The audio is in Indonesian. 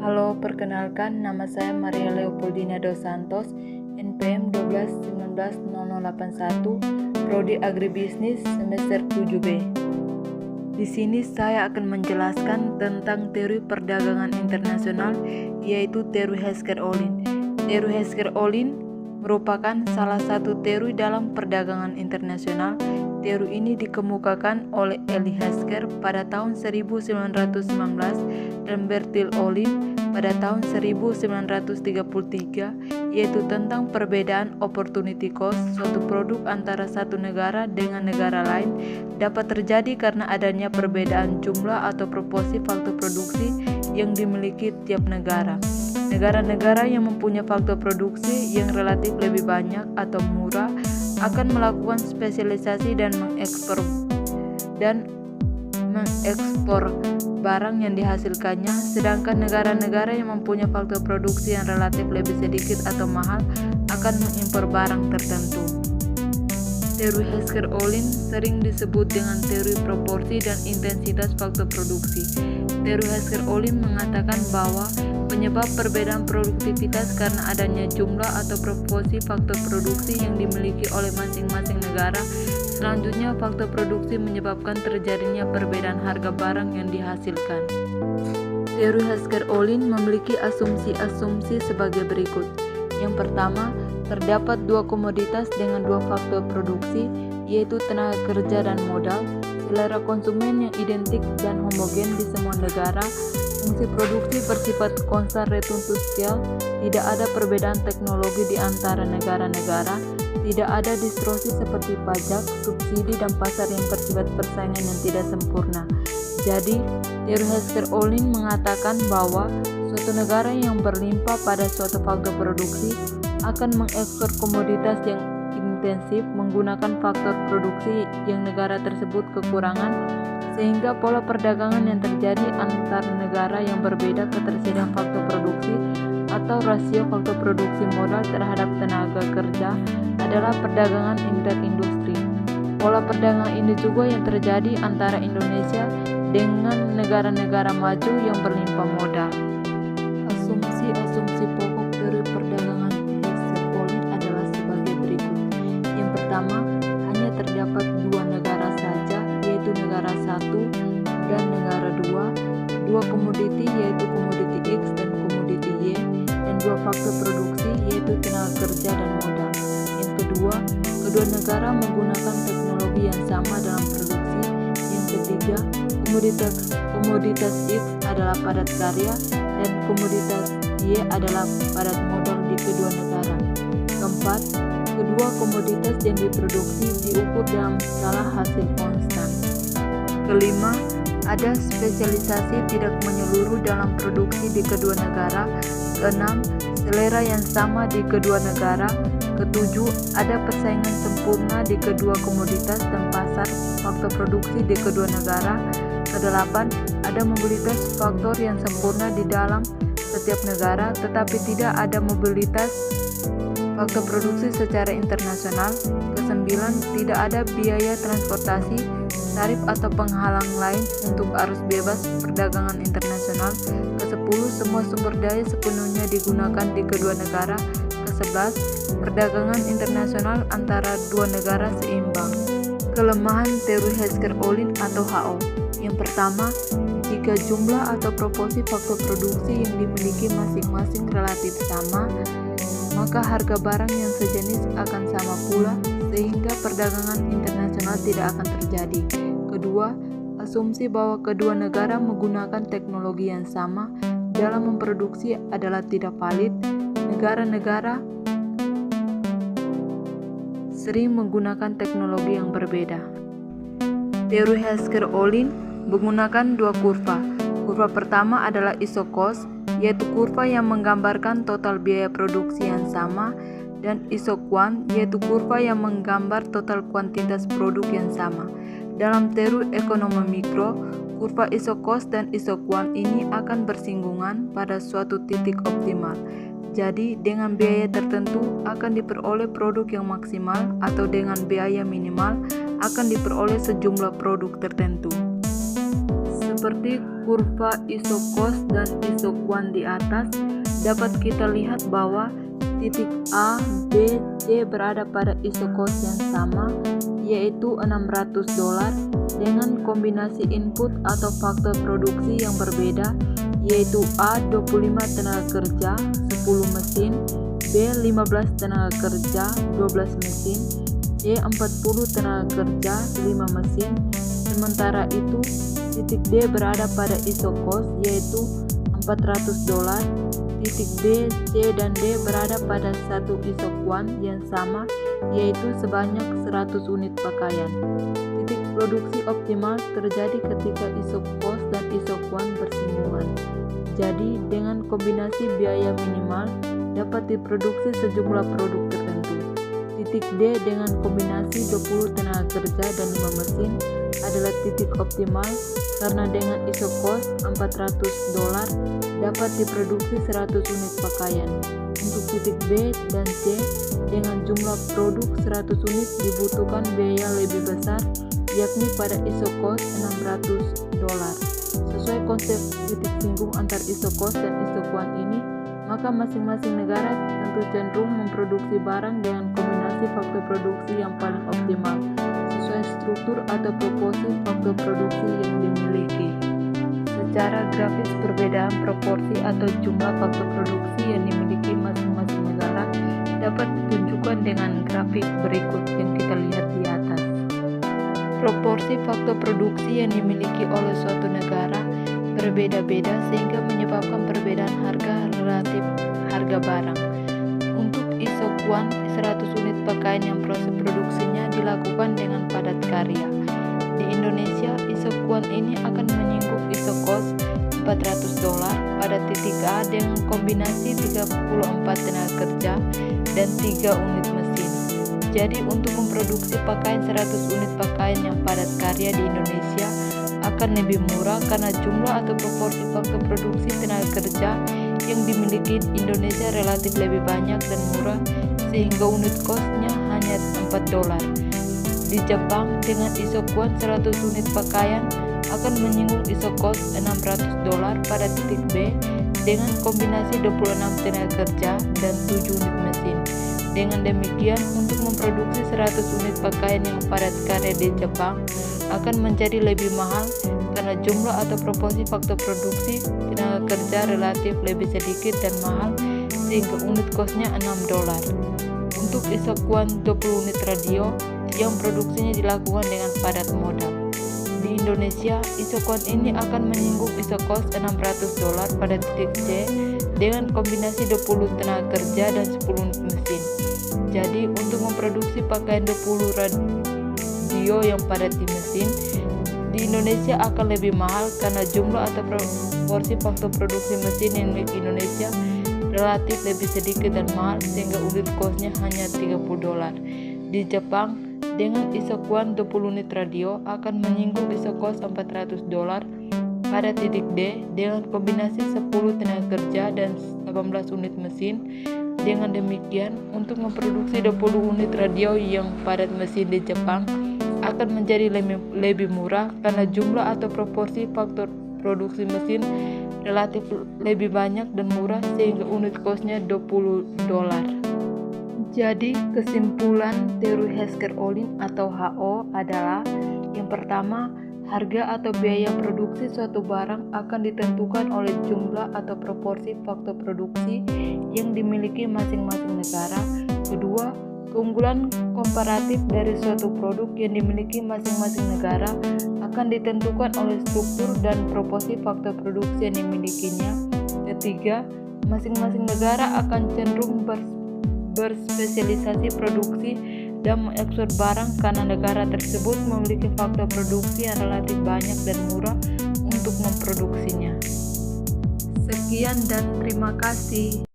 Halo, perkenalkan nama saya Maria Leopoldina dos Santos, NPM 12190081, Prodi Agribisnis semester 7B. Di sini saya akan menjelaskan tentang teori perdagangan internasional, yaitu teori Hesker-Ohlin. Teori Hesker-Ohlin merupakan salah satu teori dalam perdagangan internasional. Teori ini dikemukakan oleh Elie Hesker pada tahun 1919 dan Bertil Ohlin pada tahun 1933, yaitu tentang perbedaan opportunity cost suatu produk antara satu negara dengan negara lain dapat terjadi karena adanya perbedaan jumlah atau proporsi faktor produksi yang dimiliki tiap negara. Negara-negara yang mempunyai faktor produksi yang relatif lebih banyak atau murah akan melakukan spesialisasi dan mengekspor barang yang dihasilkannya, sedangkan negara-negara yang mempunyai faktor produksi yang relatif lebih sedikit atau mahal akan mengimpor barang tertentu. Teori Hesker-Ohlin sering disebut dengan teori proporsi dan intensitas faktor produksi. Teori Hesker-Ohlin mengatakan bahwa penyebab perbedaan produktivitas karena adanya jumlah atau proporsi faktor produksi yang dimiliki oleh masing-masing negara. Selanjutnya, faktor produksi menyebabkan terjadinya perbedaan harga barang yang dihasilkan. Teori Hesker-Ohlin memiliki asumsi-asumsi sebagai berikut. Yang pertama, terdapat dua komoditas dengan dua faktor produksi, yaitu tenaga kerja dan modal, selera konsumen yang identik dan homogen di semua negara, fungsi produksi bersifat konstan return to scale, tidak ada perbedaan teknologi di antara negara-negara, tidak ada distorsi seperti pajak, subsidi, dan pasar yang bersifat persaingan yang tidak sempurna. Jadi, teori Hesker-Ohlin mengatakan bahwa suatu negara yang berlimpah pada suatu faktor produksi akan mengekspor komoditas yang intensif menggunakan faktor produksi yang negara tersebut kekurangan, sehingga pola perdagangan yang terjadi antar negara yang berbeda ketersediaan faktor produksi atau rasio faktor produksi modal terhadap tenaga kerja adalah perdagangan interindustri. Pola perdagangan ini juga yang terjadi antara Indonesia dengan negara-negara maju yang berlimpah modal. Asumsi-asumsi pokok teori perdagangan Hesker-Ohlin adalah sebagai berikut. Yang pertama, hanya terdapat dua negara saja, yaitu negara satu dan negara dua komoditi, yaitu komoditi X dan komoditi Y, dan dua faktor produksi, yaitu tenaga kerja dan modal. Yang kedua, kedua negara menggunakan teknologi yang sama dalam produksi. Yang ketiga, komoditas X adalah padat karya dan komoditas Y adalah padat modal di kedua negara. Keempat, kedua komoditas yang diproduksi diukur dalam skala hasil konstan. Kelima, ada spesialisasi tidak menyeluruh dalam produksi di kedua negara. Keenam, selera yang sama di kedua negara. Ketujuh, ada persaingan sempurna di kedua komoditas dan pasar faktor produksi di kedua negara. Kedelapan, ada mobilitas faktor yang sempurna di dalam setiap negara, tetapi tidak ada mobilitas faktor produksi secara internasional. Kesembilan, tidak ada biaya transportasi, tarif atau penghalang lain untuk arus bebas perdagangan internasional. Kesepuluh, semua sumber daya sepenuhnya digunakan di kedua negara. Kesebelas, perdagangan internasional antara dua negara seimbang. Kelemahan teori Hesker-Ohlin atau HO. Yang pertama, jika jumlah atau proporsi faktor produksi yang dimiliki masing-masing relatif sama, maka harga barang yang sejenis akan sama pula, sehingga perdagangan internasional tidak akan terjadi. Kedua, asumsi bahwa kedua negara menggunakan teknologi yang sama dalam memproduksi adalah tidak valid. Negara-negara sering menggunakan teknologi yang berbeda. Teori Hesker-Ohlin menggunakan dua kurva. Kurva pertama adalah iso-cost, yaitu kurva yang menggambarkan total biaya produksi yang sama, dan iso-quant, yaitu kurva yang menggambar total kuantitas produk yang sama. Dalam teori ekonomi mikro, kurva iso-cost dan iso-quant ini akan bersinggungan pada suatu titik optimal. Jadi, dengan biaya tertentu akan diperoleh produk yang maksimal, atau dengan biaya minimal akan diperoleh sejumlah produk tertentu. Seperti kurva iso-cost dan iso-quant di atas, dapat kita lihat bahwa titik A, B, C berada pada iso-cost yang sama, yaitu $600 dengan kombinasi input atau faktor produksi yang berbeda, yaitu A 25 tenaga kerja 10 mesin, B 15 tenaga kerja 12 mesin, C 40 tenaga kerja 5 mesin. Sementara itu titik D berada pada iso-cost yaitu $400. Titik B, C, dan D berada pada satu iso-quant yang sama, yaitu sebanyak 100 unit pakaian. Titik produksi optimal terjadi ketika iso-cost dan iso-quant bersinggungan. Jadi, dengan kombinasi biaya minimal dapat diproduksi sejumlah produk tertentu. Titik D dengan kombinasi 20 tenaga kerja dan 5 mesin adalah titik optimal karena dengan iso-cost $400 dapat diproduksi 100 unit pakaian. Untuk titik B dan C dengan jumlah produk 100 unit dibutuhkan biaya lebih besar, yakni pada iso-cost $600. Sesuai konsep titik singgung antar iso-cost dan iso-quant ini, maka masing-masing negara tentu cenderung memproduksi barang dengan kombinasi faktor produksi yang paling optimal sesuai struktur atau proporsi faktor produksi yang dimiliki. Secara grafis, perbedaan proporsi atau jumlah faktor produksi yang dimiliki masing-masing negara dapat ditunjukkan dengan grafik berikut yang kita lihat di atas. Proporsi faktor produksi yang dimiliki oleh suatu negara berbeda-beda sehingga menyebabkan perbedaan harga relatif harga barang. Untuk iso-quant, 100 unit pakaian yang proses produksinya dilakukan dengan padat karya. Di Indonesia, iso-quant ini akan menyinggung iso-cost $400 pada titik A dengan kombinasi 34 tenaga kerja dan 3 unit mesin. Jadi untuk memproduksi pakaian 100 unit pakaian yang padat karya di Indonesia akan lebih murah karena jumlah atau proporsi faktor produksi tenaga kerja yang dimiliki Indonesia relatif lebih banyak dan murah sehingga unit cost-nya hanya $4. Di Jepang dengan iso-quant 100 unit pakaian akan menyinggung iso-cost $600 pada titik B dengan kombinasi 26 tenaga kerja dan 7 unit mesin. Dengan demikian, untuk memproduksi 100 unit pakaian yang padat karya di Jepang akan menjadi lebih mahal karena jumlah atau proporsi faktor produksi tenaga kerja relatif lebih sedikit dan mahal sehingga unit cost-nya $6. Untuk iso-quant 20 unit radio yang produksinya dilakukan dengan padat modal. Di Indonesia, iso-quant ini akan menyinggung iso-cost $600 pada titik C dengan kombinasi 20 tenaga kerja dan 10 unit mesin. Jadi, untuk memproduksi pakaian 20 radio yang padat di mesin, di Indonesia akan lebih mahal karena jumlah atau proporsi faktor produksi mesin yang dimiliki Indonesia relatif lebih sedikit dan mahal sehingga unit cost-nya hanya $30. Di Jepang, dengan iso-quant 20 unit radio akan menyinggung iso-cost $400 pada titik D dengan kombinasi 10 tenaga kerja dan 18 unit mesin. Dengan demikian, untuk memproduksi 20 unit radio yang padat mesin di Jepang akan menjadi lebih murah karena jumlah atau proporsi faktor produksi mesin relatif lebih banyak dan murah sehingga unit cost-nya $20. Jadi, kesimpulan teori Hesker-Ohlin atau HO adalah yang pertama, harga atau biaya produksi suatu barang akan ditentukan oleh jumlah atau proporsi faktor produksi yang dimiliki masing-masing negara. Kedua, keunggulan komparatif dari suatu produk yang dimiliki masing-masing negara akan ditentukan oleh struktur dan proporsi faktor produksi yang dimilikinya. Ketiga, masing-masing negara akan cenderung berspesialisasi produksi dan mengekspor barang karena negara tersebut memiliki faktor produksi yang relatif banyak dan murah untuk memproduksinya. Sekian dan terima kasih.